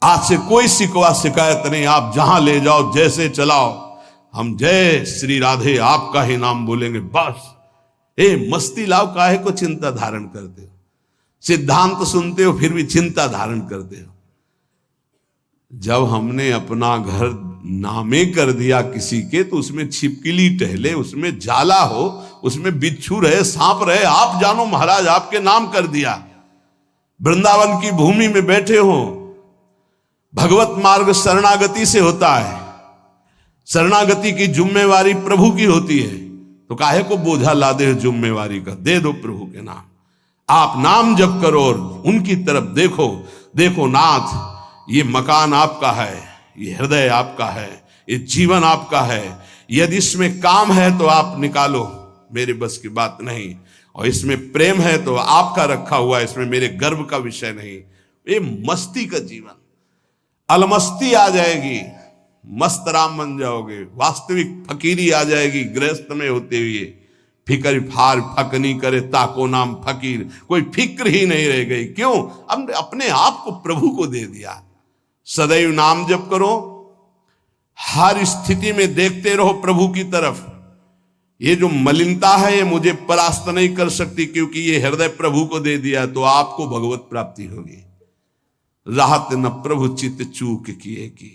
आज से कोई शिकवा शिकायत नहीं, आप जहां ले जाओ जैसे चलाओ, हम जय श्री राधे आपका ही नाम बोलेंगे बस। मस्ती लाओ, काहे को चिंता धारण करते हो? सिद्धांत सुनते हो फिर भी चिंता धारण करते हो। जब हमने अपना घर नामे कर दिया किसी के, तो उसमें छिपकली टहले, उसमें जाला हो, उसमें बिच्छू रहे, सांप रहे, आप जानो महाराज, आपके नाम कर दिया। वृंदावन की भूमि में बैठे हो, भगवत मार्ग शरणागति से होता है, शरणागति की जिम्मेवारी प्रभु की होती है, तो काहे को बोझा लादे जिम्मेवारी का? दे दो प्रभु के नाम, आप नाम जप करो और उनकी तरफ देखो। देखो नाथ, ये मकान आपका है, ये हृदय आपका है, ये जीवन आपका है, यदि इसमें काम है तो आप निकालो, मेरे बस की बात नहीं, और इसमें प्रेम है तो आपका रखा हुआ है, इसमें मेरे गर्व का विषय नहीं। ये मस्ती का जीवन, अलमस्ती आ जाएगी, मस्त राम बन जाओगे, वास्तविक फकीरी आ जाएगी गृहस्थ में होते हुए। फिक्र फार फकनी करे ताको नाम फकीर, कोई फिक्र ही नहीं रह गई। क्यों? हमने अपने आप को प्रभु को दे दिया। सदैव नाम जप करो, हर स्थिति में देखते रहो प्रभु की तरफ। ये जो मलिनता है ये मुझे परास्त नहीं कर सकती, क्योंकि ये हृदय प्रभु को दे दिया, तो आपको भगवत प्राप्ति होगी। राहत न प्रभु चित चूक किए की,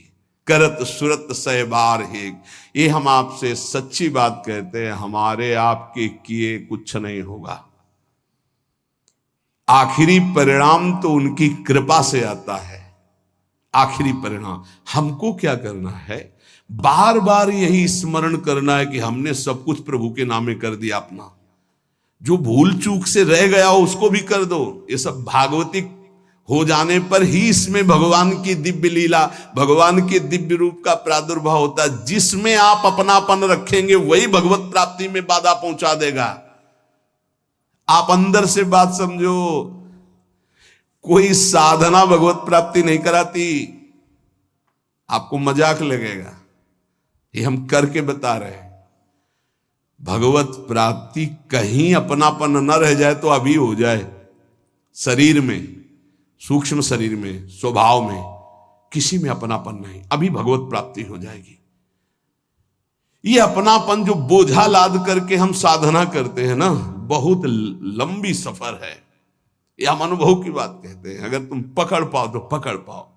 करत सुरत सहबार हेग। ये हम आपसे सच्ची बात कहते हैं, हमारे आपके किए कुछ नहीं होगा। आखिरी परिणाम तो उनकी कृपा से आता है। आखिरी परिणाम हमको क्या करना है? बार बार यही स्मरण करना है कि हमने सब कुछ प्रभु के नामे कर दिया अपना। जो भूल चूक से रह गया हो उसको भी कर दो। ये सब भागवतिक हो जाने पर ही इसमें भगवान की दिव्य लीला, भगवान के दिव्य रूप का प्रादुर्भाव होता है। जिसमें आप अपनापन रखेंगे वही भगवत प्राप्ति में बाधा पहुंचा देगा। आप अंदर से बात समझो, कोई साधना भगवत प्राप्ति नहीं कराती। आपको मजाक लगेगा, ये हम करके बता रहे हैं। भगवत प्राप्ति कहीं अपनापन न रह जाए तो अभी हो जाए। शरीर में, सूक्ष्म शरीर में, स्वभाव में, किसी में अपनापन नहीं, अभी भगवत प्राप्ति हो जाएगी। ये अपनापन जो बोझा लाद करके हम साधना करते हैं ना, बहुत लंबी सफर है। ये हम अनुभव की बात कहते हैं। अगर तुम पकड़ पाओ तो पकड़ पाओ।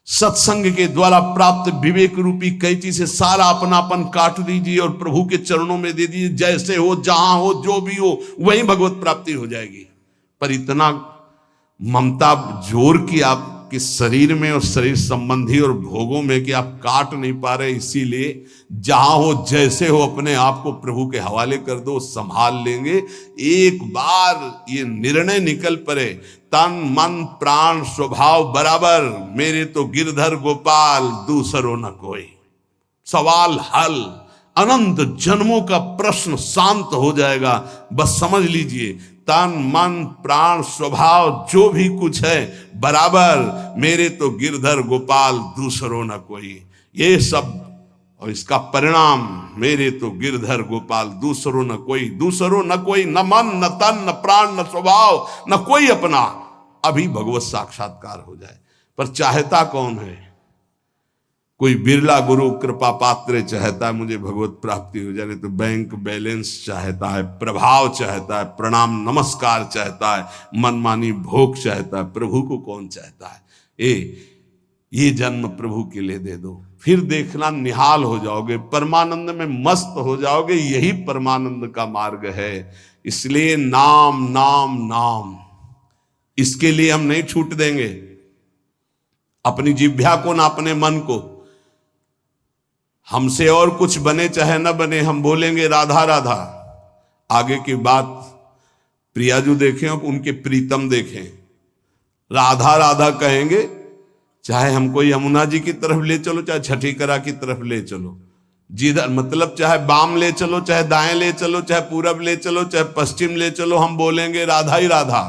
सत्संग के द्वारा प्राप्त विवेक रूपी कैंची से सारा अपनापन काट दीजिए और प्रभु के चरणों में दे दीजिए। जैसे हो, जहां हो, जो भी हो, वही भगवत प्राप्ति हो जाएगी। पर इतना ममता जोर की आपके शरीर में और शरीर संबंधी और भोगों में कि आप काट नहीं पा रहे। इसीलिए जहां हो, जैसे हो, अपने आप को प्रभु के हवाले कर दो, संभाल लेंगे। एक बार ये निर्णय निकल पड़े, तन मन प्राण स्वभाव बराबर, मेरे तो गिरधर गोपाल दूसरो न कोई। सवाल हल, अनंत जन्मों का प्रश्न शांत हो जाएगा। बस समझ लीजिए, तन मन प्राण स्वभाव जो भी कुछ है बराबर, मेरे तो गिरधर गोपाल दूसरो न कोई। ये सब और इसका परिणाम, मेरे तो गिरधर गोपाल दूसरो न कोई। दूसरो न कोई, न मन न तन न प्राण न स्वभाव न कोई अपना। अभी भगवत साक्षात्कार हो जाए। पर चाहता कौन है? कोई बिरला गुरु कृपा पात्र चाहता है मुझे भगवत प्राप्ति हो जाए, तो बैंक बैलेंस चाहता है, प्रभाव चाहता है, प्रणाम नमस्कार चाहता है, मनमानी भोग चाहता है। प्रभु को कौन चाहता है? ये जन्म प्रभु के लिए दे दो, फिर देखना निहाल हो जाओगे, परमानंद में मस्त हो जाओगे। यही परमानंद का मार्ग है। इसलिए नाम नाम नाम, इसके लिए हम नहीं छूट देंगे अपनी जिह्वा को ना अपने मन को। हमसे और कुछ बने चाहे न बने, हम बोलेंगे राधा राधा। आगे की बात प्रियाजू देखें और उनके प्रीतम देखें, राधा राधा कहेंगे। चाहे हमको यमुना जी की तरफ ले चलो, चाहे छठीकरा की तरफ ले चलो, जिधर मतलब चाहे बाम ले चलो, चाहे दाएं ले चलो, चाहे पूरब ले चलो, चाहे पश्चिम ले चलो, हम बोलेंगे राधा ही राधा।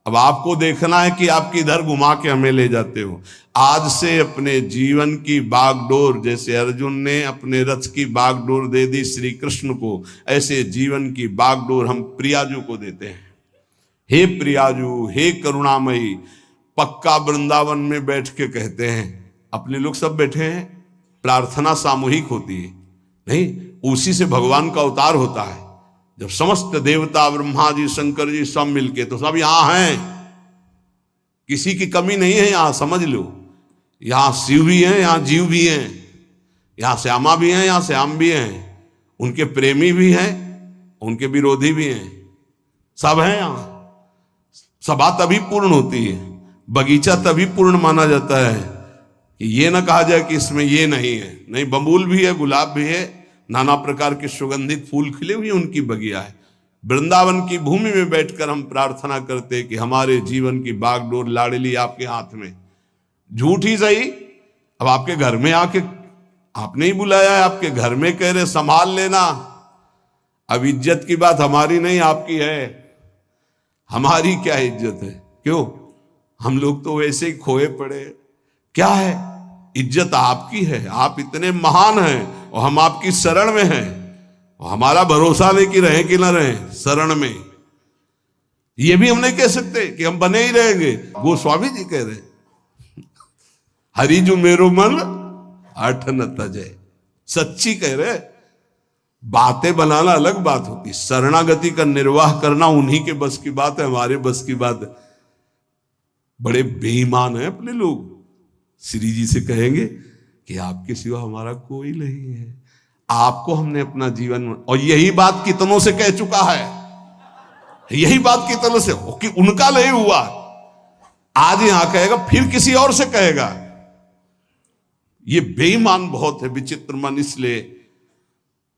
अब आपको देखना है कि आप किधर घुमा के हमें ले जाते हो। आज से अपने जीवन की बागडोर, जैसे अर्जुन ने अपने रथ की बागडोर दे दी श्री कृष्ण को, ऐसे जीवन की बागडोर हम प्रियाजू को देते हैं। हे प्रियाजू, हे करुणामयी, पक्का वृंदावन में बैठ के कहते हैं, अपने लोग सब बैठे हैं, प्रार्थना सामूहिक होती है, नहीं, उसी से भगवान का अवतार होता है। जब समस्त देवता, ब्रह्मा जी, शंकर जी सब मिलके, तो सब यहां हैं, किसी की कमी नहीं है यहां, समझ लो। यहां शिव भी हैं, यहां जीव भी हैं, यहां श्यामा भी हैं, यहां श्याम भी हैं, उनके प्रेमी भी हैं, उनके विरोधी भी हैं, सब हैं यहां। सभा तभी पूर्ण होती है, बगीचा तभी पूर्ण माना जाता है कि ये ना कहा जाए कि इसमें ये नहीं है। नहीं, बबूल भी है, गुलाब भी है, नाना प्रकार के सुगंधित फूल खिले हुए उनकी बगिया है। वृंदावन की भूमि में बैठकर हम प्रार्थना करते कि हमारे जीवन की बागडोर लाडली आपके हाथ में। झूठ ही सही, अब आपके घर में आके आपने ही बुलाया है, आपके घर में कह रहे संभाल लेना। अब इज्जत की बात हमारी नहीं, आपकी है। हमारी क्या इज्जत है? क्यों? हम लोग तो वैसे ही खोए पड़े। क्या है? इज्जत आपकी है, आप इतने महान हैं और हम आपकी शरण में हैं, और हमारा भरोसा नहीं कि रहे कि ना रहे शरण में। ये भी हम नहीं कह सकते कि हम बने ही रहेंगे। गोस्वामी जी कह रहे, हरि जो मेरो मन अठ न तजय। सच्ची कह रहे, बातें बनाना अलग बात होती, शरणागति का निर्वाह करना उन्हीं के बस की बात है, हमारे बस की बात है। बड़े बेईमान हैं अपने लोग। श्री जी से कहेंगे कि आपके सिवा हमारा कोई नहीं है, आपको हमने अपना जीवन, और यही बात कितनों से कह चुका है, यही बात कितनों से, कि उनका नहीं हुआ, आज यहां कहेगा, फिर किसी और से कहेगा। ये बेईमान बहुत है, विचित्र मन। इसलिए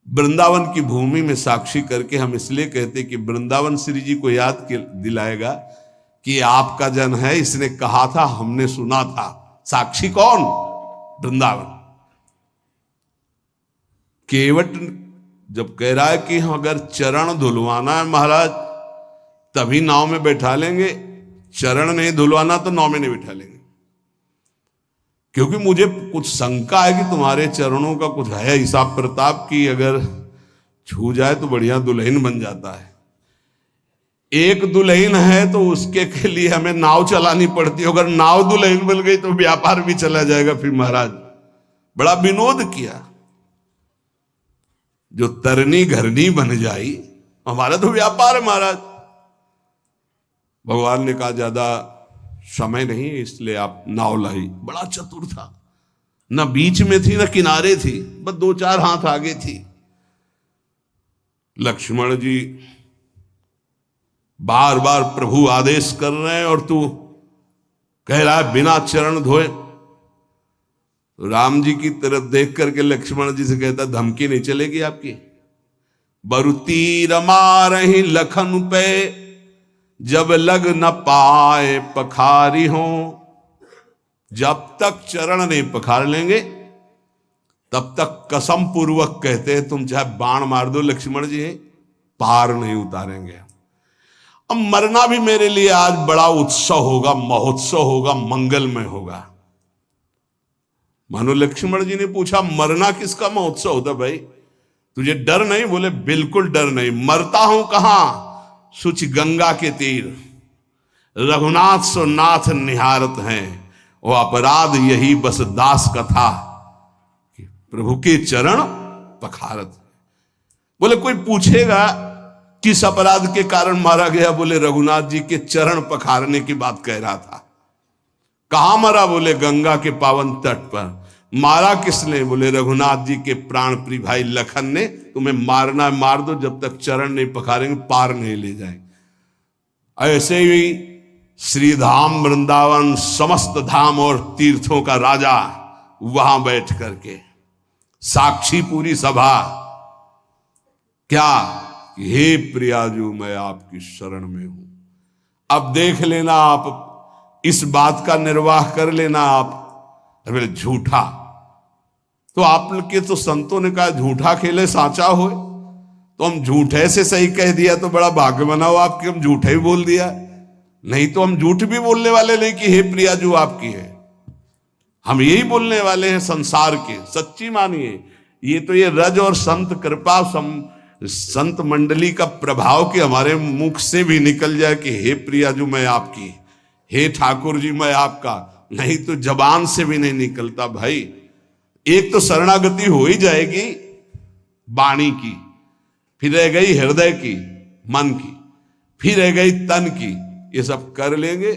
वृंदावन की भूमि में साक्षी करके हम इसलिए कहते कि वृंदावन श्री जी को याद दिलाएगा कि आपका जन है, इसने कहा था, हमने सुना था। साक्षी कौन? वृंदावन। केवट जब कह रहा है कि अगर चरण धुलवाना है महाराज तभी नाव में बैठा लेंगे, चरण नहीं धुलवाना तो नाव में नहीं बैठा लेंगे, क्योंकि मुझे कुछ शंका है कि तुम्हारे चरणों का कुछ है हिसाब प्रताप की, अगर छू जाए तो बढ़िया दुल्हन बन जाता है। एक दुल्हन है तो उसके के लिए हमें नाव चलानी पड़ती है, अगर नाव दुल्हन बन गई तो व्यापार भी चला जाएगा। फिर महाराज बड़ा विनोद किया, जो तरनी घरनी बन जाई, हमारा तो व्यापार है महाराज। भगवान ने कहा ज्यादा समय नहीं है, इसलिए आप नाव लाई। बड़ा चतुर था, न बीच में थी न किनारे थी, बस 2-4 हाथ आगे थी। लक्ष्मण जी बार बार प्रभु आदेश कर रहे हैं और तू कह रहा है बिना चरण धोए। राम जी की तरफ देख करके लक्ष्मण जी से कहता, धमकी नहीं चलेगी आपकी। बरु तीर मारहि लखन पे, जब लग न पाए पखारी हो। जब तक चरण नहीं पखार लेंगे तब तक कसम पूर्वक कहते हैं, तुम चाहे बाण मार दो लक्ष्मण जी, पार नहीं उतारेंगे। अब मरना भी मेरे लिए आज बड़ा उत्सव होगा, महोत्सव होगा, मंगलमय होगा। मानो लक्ष्मण जी ने पूछा, मरना किसका महोत्सव होता भाई? तुझे डर नहीं? बोले बिल्कुल डर नहीं। मरता हूं कहां? सुच गंगा के तीर, रघुनाथ सो नाथ निहारत हैं, वो अपराध यही बस दास कथा, प्रभु के चरण पखारत। बोले कोई पूछेगा किस अपराध के कारण मारा गया? बोले रघुनाथ जी के चरण पखारने की बात कह रहा था। कहां मरा? बोले गंगा के पावन तट पर। मारा किसने? बोले रघुनाथ जी के प्राण प्रिय भाई लखन ने। तुम्हें मारना मार दो, जब तक चरण नहीं पखारेंगे पार नहीं ले जाएंगे। ऐसे ही श्री धाम वृंदावन समस्त धाम और तीर्थों का राजा वहां बैठ करके साक्षी पूरी सभा, क्या हे प्रियाजू मैं आपकी शरण में हूं। अब देख लेना, आप इस बात का निर्वाह कर लेना। आप बोले झूठा, तो आपके तो संतों ने कहा झूठा खेले साचा हो, तो हम झूठे से सही कह दिया तो बड़ा भाग्य बनाओ आपके, हम झूठे ही बोल दिया। नहीं तो हम झूठ भी बोलने वाले नहीं कि हे प्रियाजू आपकी है, हम यही बोलने वाले हैं संसार के। सच्ची मानिए, ये तो ये रज और संत कृपा संत मंडली का प्रभाव कि हमारे मुख से भी निकल जाए कि हे प्रियाजू मैं आपकी, हे ठाकुर जी मैं आपका, नहीं तो जबान से भी नहीं निकलता भाई। एक तो शरणागति हो ही जाएगी वाणी की, फिर रह गई हृदय की, मन की, फिर रह गई तन की। ये सब कर लेंगे,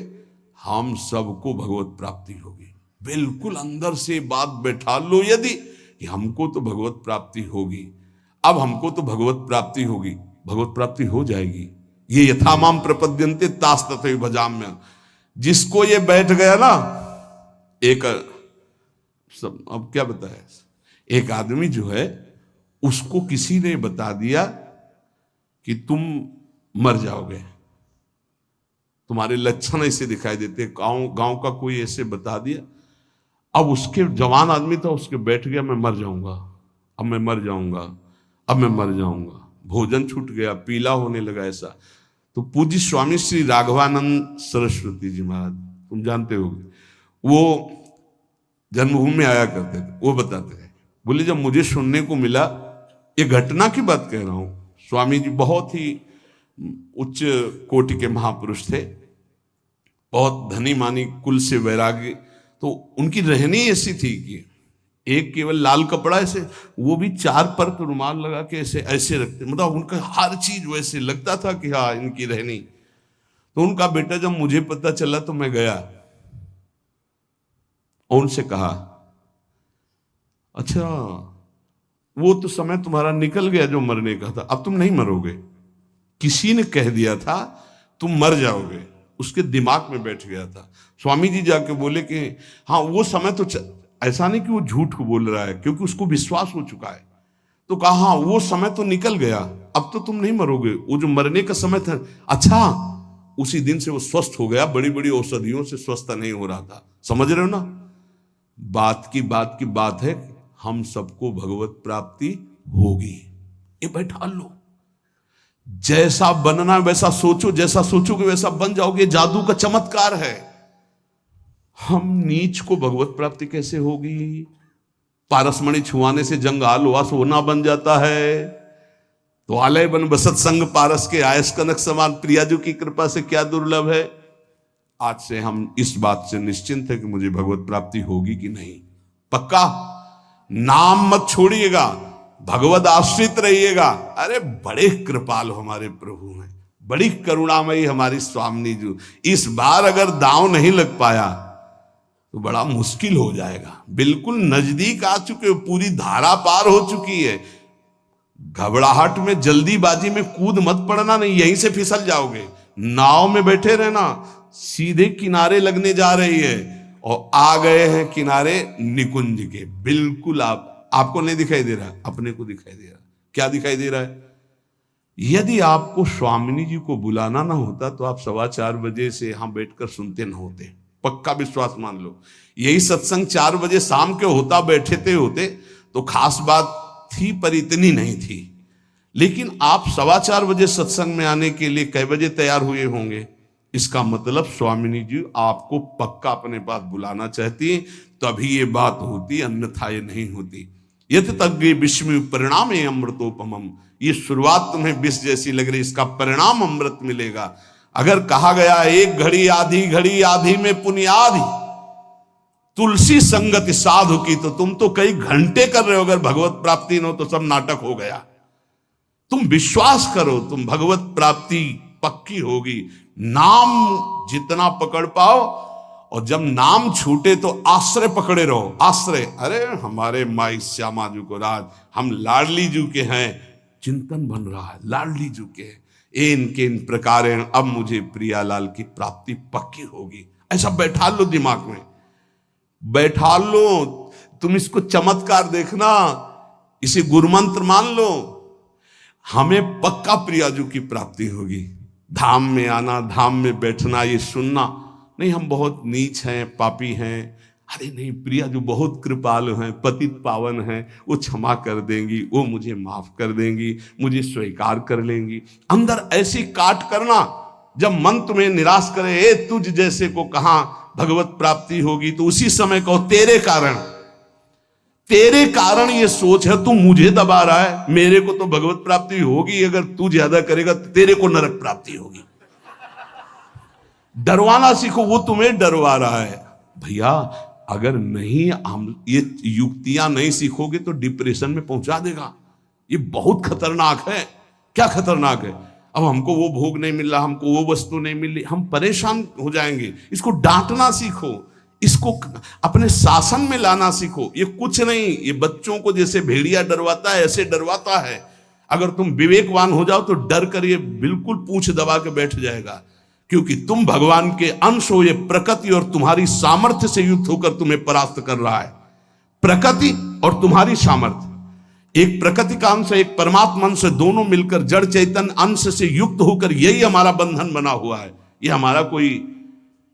हम सबको भगवत प्राप्ति होगी। बिल्कुल अंदर से बात बैठा लो यदि कि हमको तो भगवत प्राप्ति होगी, अब हमको तो भगवत प्राप्ति होगी, भगवत प्राप्ति हो जाएगी। ये यथा माम प्रपद्यन्ते तास तथैव भजाम्यहम्। जिसको ये बैठ गया ना, एक सब अब क्या बताया, एक आदमी जो है उसको किसी ने बता दिया कि तुम मर जाओगे, तुम्हारे लक्षण ऐसे दिखाई देते, गांव का कोई ऐसे बता दिया। अब उसके जवान आदमी था, उसके बैठ गया मैं मर जाऊंगा, अब मैं मर जाऊंगा, अब मैं मर जाऊंगा। भोजन छूट गया, पीला होने लगा ऐसा। तो पूज्य स्वामी श्री राघवानंद सरस्वती जी महाराज, तुम जानते होगे, वो जन्मभूमि में आया करते थे। वो बताते थे, बोले जब मुझे सुनने को मिला, ये घटना की बात कह रहा हूं, स्वामी जी बहुत ही उच्च कोटि के महापुरुष थे, बहुत धनी मानी कुल से वैराग्य। तो उनकी रहनी ऐसी थी कि एक केवल लाल कपड़ा ऐसे, वो भी 4 परत रुमाल लगा के ऐसे ऐसे रखते, मतलब उनका हर चीज वैसे लगता था कि हाँ इनकी रहनी। तो उनका बेटा जब मुझे पता चला तो मैं गया और उनसे कहा, अच्छा वो तो समय तुम्हारा निकल गया जो मरने का था, अब तुम नहीं मरोगे। किसी ने कह दिया था तुम मर जाओगे, उसके दिमाग में बैठ गया था। स्वामी जी जाके बोले कि हाँ वो समय तो ऐसा नहीं कि वो झूठ को बोल रहा है, क्योंकि उसको विश्वास हो चुका है। तो कहा हाँ वो समय तो निकल गया, अब तो तुम नहीं मरोगे, वो जो मरने का समय था। अच्छा, उसी दिन से वो स्वस्थ हो गया, बड़ी बड़ी औषधियों से स्वस्थ नहीं हो रहा था। समझ रहे हो ना, बात की बात है, हम सबको भगवत प्राप्ति होगी। ये बैठा लो, जैसा बनना वैसा सोचो, जैसा सोचोगे वैसा बन जाओगे। जादू का चमत्कार है। हम नीच को भगवत प्राप्ति कैसे होगी? पारसमणि छुआने से जंग आलवा सोना बन जाता है। तो आलय बन बसत संग पारस के, आयस कनक समान, प्रियाजू की कृपा से क्या दुर्लभ है। आज से हम इस बात से निश्चिंत है कि मुझे भगवत प्राप्ति होगी कि नहीं। पक्का नाम मत छोड़िएगा, भगवत आश्रित रहिएगा। अरे बड़े कृपाल हमारे प्रभु हैं, बड़ी करुणामयी हमारी स्वामिनी जी। इस बार अगर दांव नहीं लग पाया तो बड़ा मुश्किल हो जाएगा। बिल्कुल नजदीक आ चुके हो, पूरी धारा पार हो चुकी है। घबराहट में जल्दीबाजी में कूद मत पड़ना, नहीं यहीं से फिसल जाओगे। नाव में बैठे रहना, सीधे किनारे लगने जा रही है और आ गए हैं किनारे निकुंज के। बिल्कुल आपको नहीं दिखाई दे रहा, अपने को दिखाई दे रहा। क्या दिखाई दे रहा है? यदि आपको स्वामिनी जी को बुलाना ना होता तो आप 4:15 बजे से यहां बैठकर सुनते ना होते। पक्का विश्वास मान लो। यही सत्संग 4 बजे शाम के होता, बैठे होते तो खास बात थी, पर इतनी नहीं थी। लेकिन आप 4:15 बजे सत्संग में आने के लिए कै बजे तैयार हुए होंगे? इसका मतलब स्वामिनी जी आपको पक्का अपने पास बुलाना चाहती, तभी ये बात होती, अन्यथा ये नहीं होती। यत तज्ञ विस्मय परिणाम अमृतोपमम। ये शुरुआत तुम्हें विष जैसी लग रही, इसका परिणाम अमृत मिलेगा। अगर कहा गया एक घड़ी आधी में पुनियादि तुलसी संगति साधु की, तो तुम तो कई घंटे कर रहे हो। अगर भगवत प्राप्ति न हो तो सब नाटक हो गया। तुम विश्वास करो, तुम भगवत प्राप्ति पक्की होगी। नाम जितना पकड़ पाओ, और जब नाम छूटे तो आश्रय पकड़े रहो। आश्रय, अरे हमारे माई श्यामा जी को राज, हम लाडली जी के हैं, चिंतन बन रहा है लाडली जी के। इनके इन प्रकार अब मुझे प्रियालाल की प्राप्ति पक्की होगी। ऐसा बैठा लो दिमाग में, बैठा लो। तुम इसको चमत्कार देखना, इसे गुरुमंत्र मान लो। हमें पक्का प्रियाजू की प्राप्ति होगी। धाम में आना, धाम में बैठना, ये सुनना नहीं हम बहुत नीच हैं, पापी हैं। अरे नहीं, प्रिया जो बहुत कृपालु हैं, पतित पावन हैं, वो क्षमा कर देंगी, वो मुझे माफ कर देंगी, मुझे स्वीकार कर लेंगी। अंदर ऐसी काट करना, जब मन तुम्हें निराश करे, ए तुझ जैसे को कहां भगवत प्राप्ति होगी, तो उसी समय कहो तेरे कारण ये सोच है, तू मुझे दबा रहा है, मेरे को तो भगवत प्राप्ति होगी। अगर तू ज्यादा करेगा तो तेरे को नरक प्राप्ति होगी। डरवाना सीखो, वो तुम्हें डरवा रहा है। भैया अगर नहीं हम ये युक्तियां नहीं सीखोगे तो डिप्रेशन में पहुंचा देगा। ये बहुत खतरनाक है। क्या खतरनाक है? अब हमको वो भोग नहीं मिल रहा, हमको वो वस्तु नहीं मिल रही, हम परेशान हो जाएंगे। इसको डांटना सीखो, इसको अपने शासन में लाना सीखो। ये कुछ नहीं, ये बच्चों को जैसे भेड़िया डरवाता है ऐसे डरवाता है। अगर तुम विवेकवान हो जाओ तो डर कर ये बिल्कुल पूंछ दबा के बैठ जाएगा, क्योंकि तुम भगवान के अंश हो। ये प्रकृति और तुम्हारी सामर्थ्य से युक्त होकर तुम्हें परास्त कर रहा है। प्रकृति और तुम्हारी सामर्थ्य, एक प्रकृति का अंश, एक परमात्मा अंश, दोनों मिलकर जड़ चैतन अंश से युक्त होकर यही हमारा बंधन बना हुआ है। ये हमारा कोई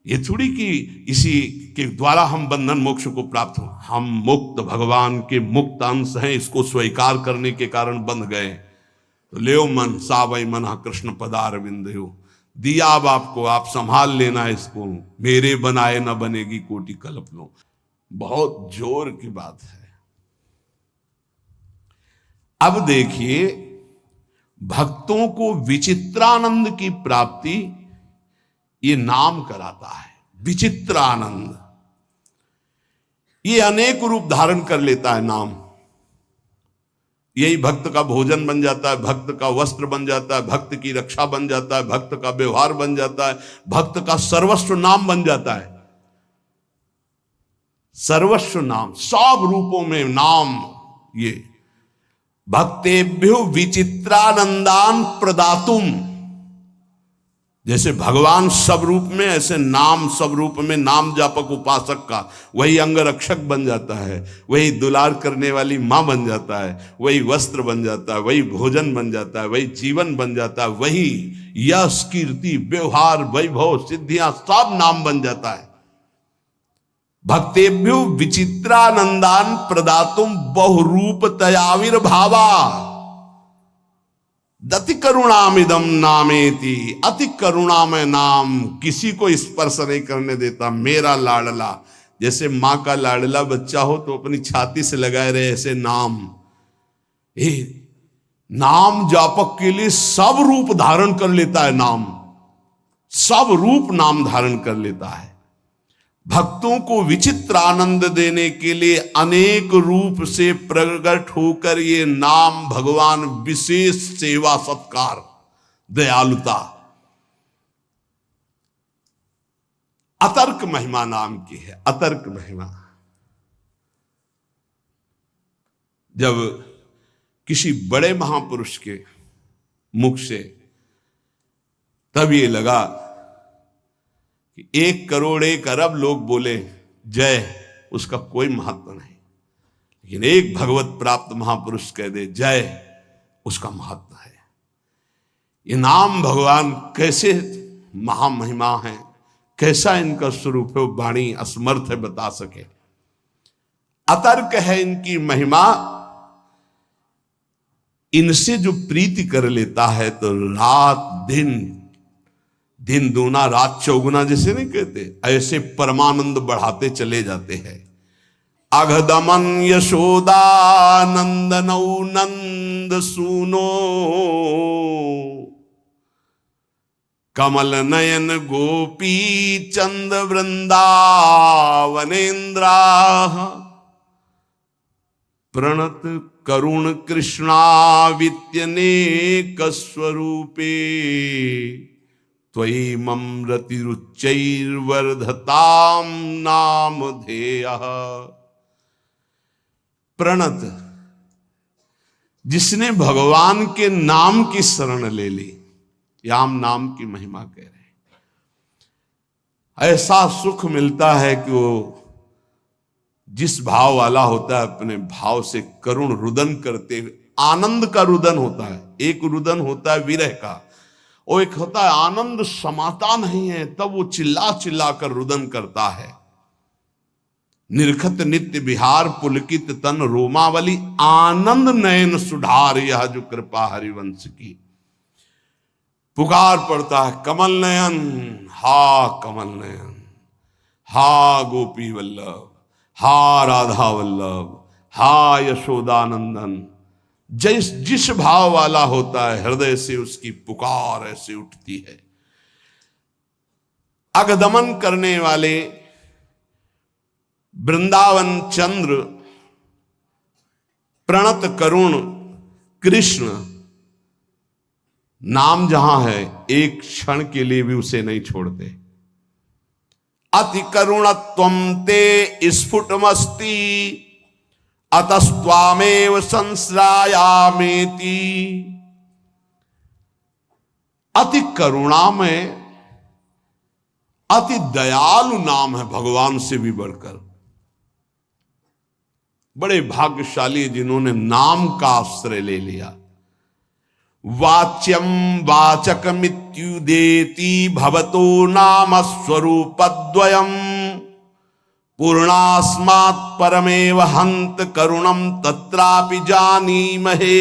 ये थोड़ी कि इसी के द्वारा हम बंधन मोक्ष को प्राप्त हो। हम मुक्त भगवान के मुक्त अंश हैं, इसको स्वीकार करने के कारण बंध गए। तो ले मन सावई मना कृष्ण पदार बिंदु, दिया अब आपको, आप संभाल लेना इसको। मेरे बनाए न बनेगी कोटि कल्प लो। बहुत जोर की बात है। अब देखिए, भक्तों को विचित्रानंद की प्राप्ति ये नाम कराता है। विचित्रानंद ये अनेक रूप धारण कर लेता है नाम। यही भक्त का भोजन बन जाता है, भक्त का वस्त्र बन जाता है, भक्त की रक्षा बन जाता है, भक्त का व्यवहार बन जाता है, भक्त का सर्वस्व नाम बन जाता है। सर्वस्व नाम, सब रूपों में नाम। ये भक्तेभ्यो विचित्रानंदान प्रदातुम, जैसे भगवान सब रूप में, ऐसे नाम सब रूप में। नाम जापक उपासक का वही अंगरक्षक बन जाता है, वही दुलार करने वाली मां बन जाता है, वही वस्त्र बन जाता है, वही भोजन बन जाता है, वही जीवन बन जाता है, वही यश कीर्ति व्यवहार वैभव सिद्धियां सब नाम बन जाता है। भक्तेभ्यो विचित्रानंदान प्रदातुम बहुरूप तयाविर्भावा दति करुणामिदम नामेति। अति करुणामय नाम, किसी को स्पर्श नहीं करने देता। मेरा लाडला, जैसे मां का लाडला बच्चा हो तो अपनी छाती से लगाए रहे, ऐसे नाम। नाम जापक के लिए सब रूप धारण कर लेता है नाम, सब रूप नाम धारण कर लेता है। भक्तों को विचित्र आनंद देने के लिए अनेक रूप से प्रकट होकर ये नाम भगवान विशेष सेवा सत्कार दयालुता अतर्क महिमा नाम की है। अतर्क महिमा, जब किसी बड़े महापुरुष के मुख से तब ये लगा कि 1 करोड़ 1 अरब लोग बोले जय, उसका कोई महत्व नहीं, लेकिन एक भगवत प्राप्त महापुरुष कह दे जय, उसका महत्व है। ये नाम भगवान कैसे महामहिमा है, कैसा इनका स्वरूप है, वाणी असमर्थ है बता सके। अतर्क है इनकी महिमा। इनसे जो प्रीति कर लेता है तो रात दिन, दिन दूना रात चौगुना जैसे नहीं कहते, ऐसे परमानंद बढ़ाते चले जाते हैं। अघदमन यशोदा नंदनौ नंद सूनो, कमल नयन गोपी चंद वृंदावनेन्द्रा, प्रणत करुण कृष्णावित्यनेक स्वरूपे, त्वयि ममरतिरुच्चैर्वर्धताम नामधेयः। प्रणत, जिसने भगवान के नाम की शरण ले ली, याम नाम की महिमा कह रहे हैं। ऐसा सुख मिलता है कि वो जिस भाव वाला होता है अपने भाव से करुण रुदन करते हुए, आनंद का रुदन होता है। एक रुदन होता है विरह का, और एक होता है आनंद समाता नहीं है तब वो चिल्ला चिल्ला कर रुदन करता है। निरखत नित्य विहार पुलकित तन रोमावली, आनंद नयन सुधार यह जो कृपा हरिवंश की। पुकार पड़ता है कमल नयन, हा कमल नयन, हा गोपी वल्लभ, हा राधा वल्लभ, हा यशोदानंदन। जिस भाव वाला होता है हृदय से उसकी पुकार ऐसे उठती है। अगदमन करने वाले वृंदावन चंद्र प्रणत करुण कृष्ण नाम जहां है एक क्षण के लिए भी उसे नहीं छोड़ते। अति करुणत्वं ते स्फुटमस्ति अतस्त्वामेव संश्रायामेति। अति करुणामय अति दयालु नाम है भगवान से भी बढ़कर। बड़े भाग्यशाली जिन्होंने नाम का आश्रय ले लिया। वाच्यम वाचकमित्युदेति भवतो नाम स्वरूपद्वयम् पूर्णास्मात् परमेव हन्त करुणं तत्रापि जानीमहे।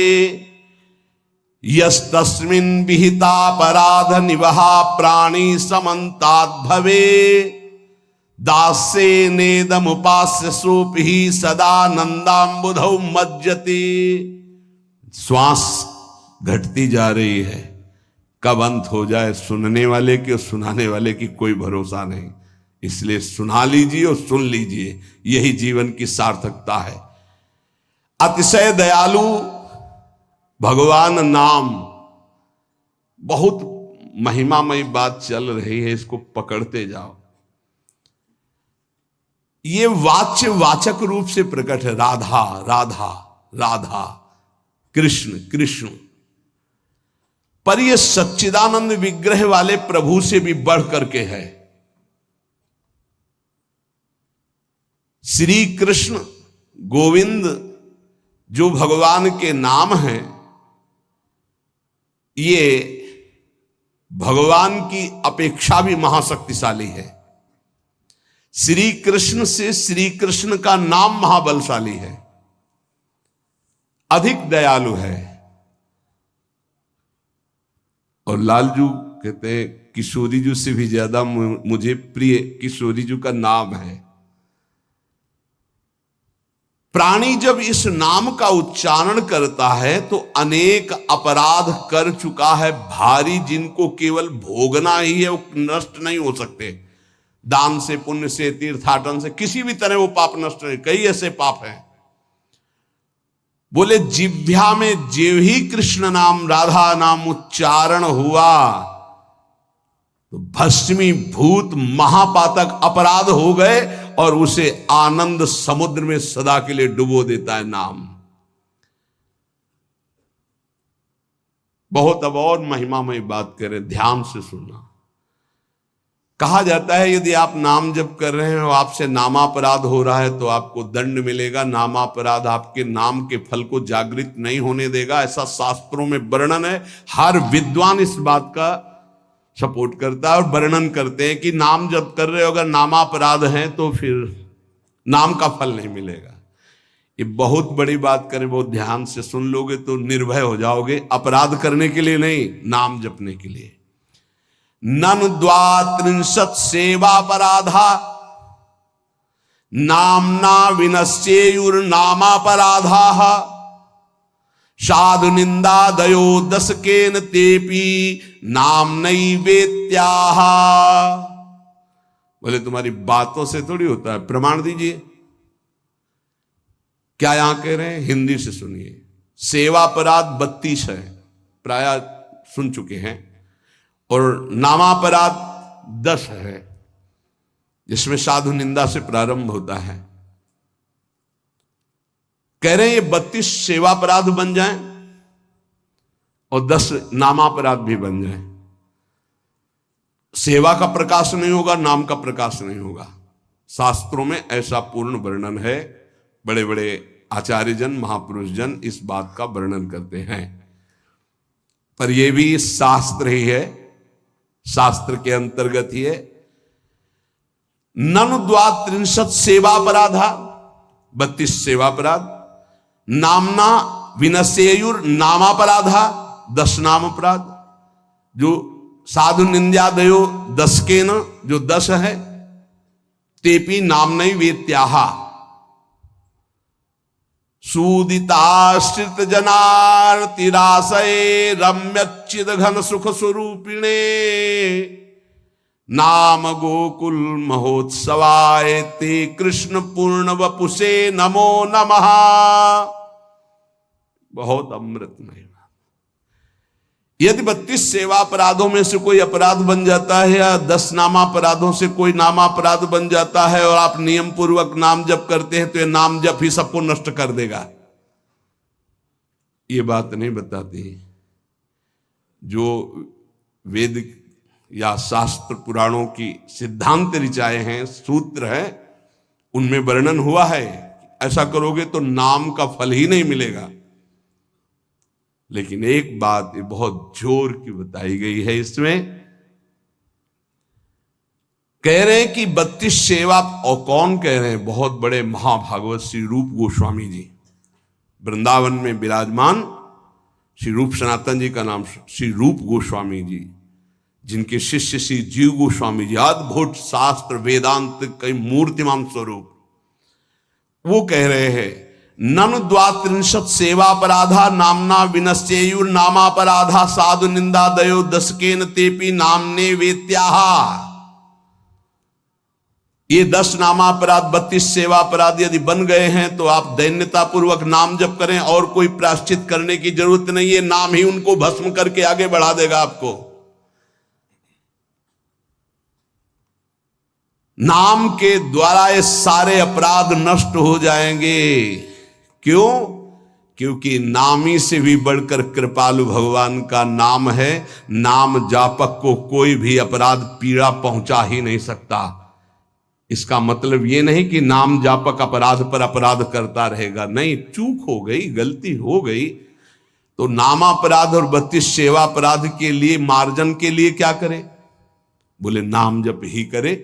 यस्तस्मिन् विहितापराध निवहा प्राणी समन्ताद् भवे दास्ये नेदमुपास्य सोऽपि सदानन्दाम्बुधौ मज्जते। श्वास घटती जा रही है, कब अंत हो जाए सुनने वाले की और सुनाने वाले की कोई भरोसा नहीं। इसलिए सुना लीजिए और सुन लीजिए, यही जीवन की सार्थकता है। अतिशय दयालु भगवान नाम, बहुत महिमामयी बात चल रही है, इसको पकड़ते जाओ। ये वाच्य वाचक रूप से प्रकट है। राधा राधा राधा, कृष्ण कृष्ण, पर यह सच्चिदानंद विग्रह वाले प्रभु से भी बढ़ करके है। श्री कृष्ण गोविंद जो भगवान के नाम हैं, ये भगवान की अपेक्षा भी महाशक्तिशाली है। श्री कृष्ण से श्री कृष्ण का नाम महाबलशाली है, अधिक दयालु है। और लालजू कहते हैं किशोरी जी से भी ज्यादा मुझे प्रिय किशोरी जी का नाम है। प्राणी जब इस नाम का उच्चारण करता है तो अनेक अपराध कर चुका है भारी, जिनको केवल भोगना ही है, वो नष्ट नहीं हो सकते। दान से, पुण्य से, तीर्थाटन से, किसी भी तरह वो पाप नष्ट नहीं। कई ऐसे पाप हैं। बोले जिह्वा में जेव ही कृष्ण नाम राधा नाम उच्चारण हुआ तो भस्मीभूत महापातक अपराध हो गए और उसे आनंद समुद्र में सदा के लिए डुबो देता है नाम। बहुत अब और महिमामय बात करें, ध्यान से सुनना। कहा जाता है यदि आप नाम जप कर रहे हैं और आपसे नामापराध हो रहा है तो आपको दंड मिलेगा। नामापराध आपके नाम के फल को जागृत नहीं होने देगा, ऐसा शास्त्रों में वर्णन है। हर विद्वान इस बात का सपोर्ट करता है और वर्णन करते हैं कि नाम जप कर रहे हो अगर नामापराध है तो फिर नाम का फल नहीं मिलेगा। ये बहुत बड़ी बात करें, बहुत ध्यान से सुन लोगे तो निर्भय हो जाओगे। अपराध करने के लिए नहीं, नाम जपने के लिए। ननु द्वात्रिंशत् सेवापराधा नाम्ना विनश्येयुर्नामापराधाः साधु निंदादयो दशकेन तेपि नाम्नैवेत्याः। बोले तुम्हारी बातों से थोड़ी होता है, प्रमाण दीजिए। क्या यहां कह रहे हैं? हिंदी से सुनिए। सेवापराध 32 है, प्राय सुन चुके हैं, और नामापराध 10 है, जिसमें साधु निंदा से प्रारंभ होता है। कह रहे हैं ये 32 सेवापराध बन जाएं और 10 नामापराध भी बन जाएं। सेवा का प्रकाश नहीं होगा, नाम का प्रकाश नहीं होगा। शास्त्रों में ऐसा पूर्ण वर्णन है। बड़े बड़े आचार्यजन, महापुरुष जन इस बात का वर्णन करते हैं। पर यह भी शास्त्र ही है, शास्त्र के अंतर्गत ही है। ननु द्वात्रिंशत् सेवापराधा, 32 सेवापराध। नामना विनश्येयुर नामापराधा, 10 नाम अपराध। जो साधु निंद्यादयो 10 के न, जो 10 है। तेपि नामनई वेत्याहा सूदिताश्रित जनार्तिराशये रम्यच्चिद घन सुख स्वरूपिणे नाम गोकुल महोत्सवाय ते कृष्ण पूर्ण वपुषे नमो नमः। बहुत अमृतमय। यदि 32 सेवा अपराधों में से कोई अपराध बन जाता है या 10 नामापराधों से कोई नामापराध बन जाता है और आप नियम पूर्वक नाम जप करते हैं तो ये नाम जप ही सबको नष्ट कर देगा, ये बात नहीं बताती। जो वेद या शास्त्र पुराणों की सिद्धांत ऋचाएं हैं, सूत्र हैं, उनमें वर्णन हुआ है ऐसा करोगे तो नाम का फल ही नहीं मिलेगा। लेकिन एक बात ये बहुत जोर की बताई गई है इसमें, कह रहे हैं कि 32 सेवा, और कौन कह रहे हैं? बहुत बड़े महाभागवत श्री रूप गोस्वामी जी, वृंदावन में विराजमान श्री रूप सनातन जी का नाम श्री रूप गोस्वामी जी, जिनके शिष्य श्री जीव गोस्वामी जी, अद्भुत शास्त्र वेदांत कई मूर्तिमान स्वरूप, वो कह रहे हैं ननु द्वात्रिंशत् सेवापराधा नामना विनश्चेयुर नामापराधा साधु निंदा दयो दशकेन तेपि नामने वेत्याहा। ये 10 नामापराध 32 सेवापराध यदि बन गए हैं तो आप दैन्यता पूर्वक नाम जप करें और कोई प्रायश्चित करने की जरूरत नहीं है, नाम ही उनको भस्म करके आगे बढ़ा देगा आपको। नाम के द्वारा ये सारे अपराध नष्ट हो जाएंगे। क्यों? क्योंकि नामी से भी बढ़कर कृपालु भगवान का नाम है। नाम जापक को कोई भी अपराध पीड़ा पहुंचा ही नहीं सकता। इसका मतलब ये नहीं कि नाम जापक अपराध पर अपराध करता रहेगा, नहीं, चूक हो गई, गलती हो गई तो नामापराध और 32 सेवा अपराध के लिए मार्जन के लिए क्या करे? बोले नाम जप ही करे।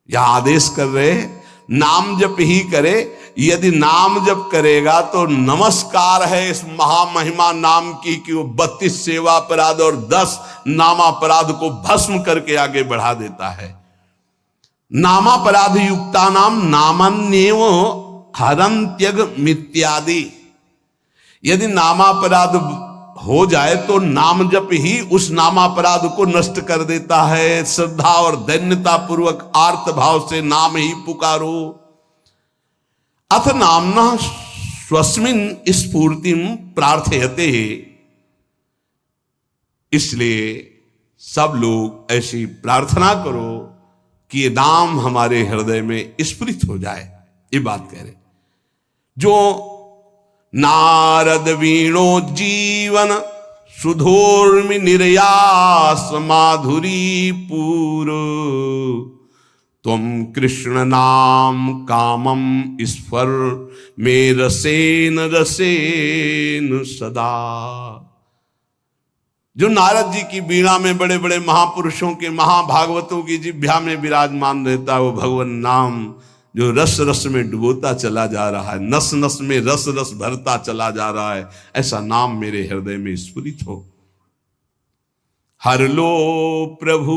यह आदेश कर रहे हैं नाम जप ही करे। यदि नाम जप करेगा तो नमस्कार है इस महामहिमा नाम की कि वो 32 सेवा अपराध और 10 नामापराध को भस्म करके आगे बढ़ा देता है। नामापराध युक्ता नाम नामन्येव हरन्त्यग मित्यादि। यदि नामापराध हो जाए तो नाम जप ही उस नामापराध को नष्ट कर देता है। श्रद्धा और दैन्यता पूर्वक आर्त भाव से नाम ही पुकारो। अथ नामना स्वस्मिन स्फूर्तिम प्रार्थयते। इसलिए सब लोग ऐसी प्रार्थना करो कि ये नाम हमारे हृदय में स्फुरित हो जाए। ये बात कह रहे जो नारद वीणो जीवन सुधोर्मि निर्यास माधुरी पूर तुम कृष्ण नाम कामम स्फर में रसेन रसेन सदा। जो नारद जी की वीणा में बड़े बड़े महापुरुषों के महाभागवतों की जिह्वा में विराजमान रहता है वो भगवान नाम, जो रस रस में डुबोता चला जा रहा है, नस नस में रस रस भरता चला जा रहा है, ऐसा नाम मेरे हृदय में स्फुरित हो। हर लो प्रभु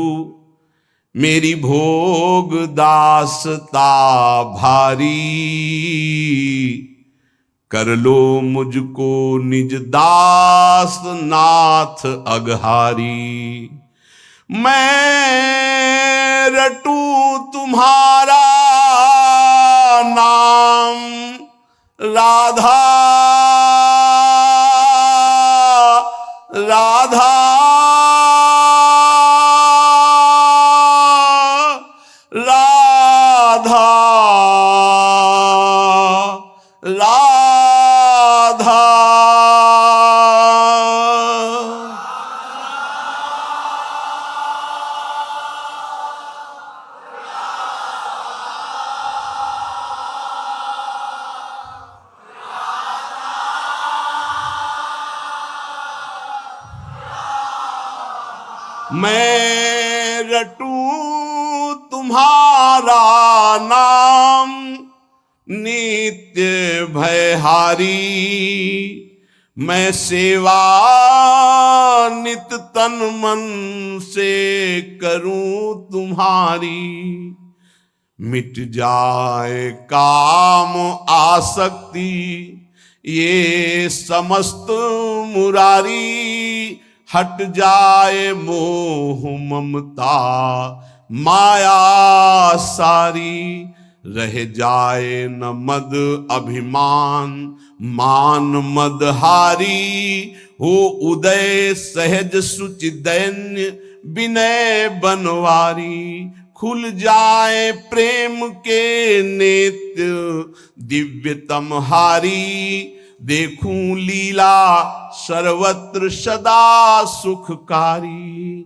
मेरी भोग दासता भारी, कर लो मुझको निज दास नाथ अगहारी। मैं रटू तुम्हारा नाम राधा राधा राधा राधा। मैं रटू तुम्हारा नाम नित्य भयहारी, मैं सेवा नित तन मन से करूं तुम्हारी। मिट जाए काम आसक्ति ये समस्त मुरारी, हट जाए मोह ममता माया सारी, रह जाए न मद अभिमान, मान मदहारी, हो उदय सहज सुचि दैन्य विनय बनवारी, खुल जाए प्रेम के नेत्र दिव्यतम हारी, देखूं लीला सर्वत्र सदा सुखकारी,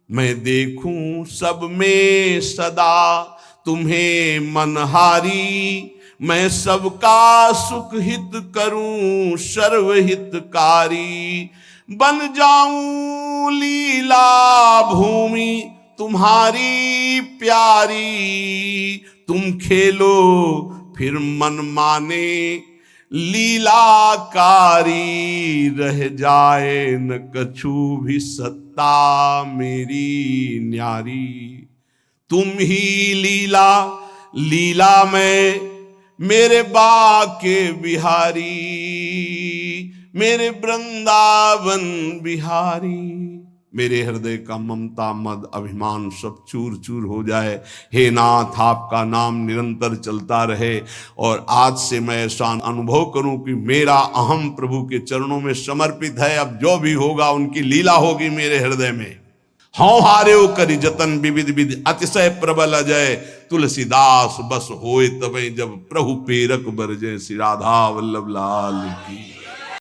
मैं देखूं सब में सदा तुम्हें मनहारी, मैं सबका सुख हित करूं सर्वहितकारी, बन जाऊं लीला भूमि तुम्हारी प्यारी, तुम खेलो फिर मन माने लीलाकारी, रह जाए न कछु भी सत्ता मेरी न्यारी, तुम ही लीला लीला में मेरे बाके बिहारी, मेरे वृंदावन बिहारी, मेरे हृदय का ममता मद अभिमान सब चूर चूर हो जाए। हे नाथ, आपका नाम निरंतर चलता रहे, और आज से मैं ऐसा अनुभव करूं कि मेरा अहम प्रभु के चरणों में समर्पित है। अब जो भी होगा उनकी लीला होगी मेरे हृदय में। हाँ हारे करी जतन विविध विधि, अतिशय प्रबल अजय, तुलसीदास बस होए तबे, जब प्रभु पेरक बरजे। श्री राधा वल्लभ लाल की।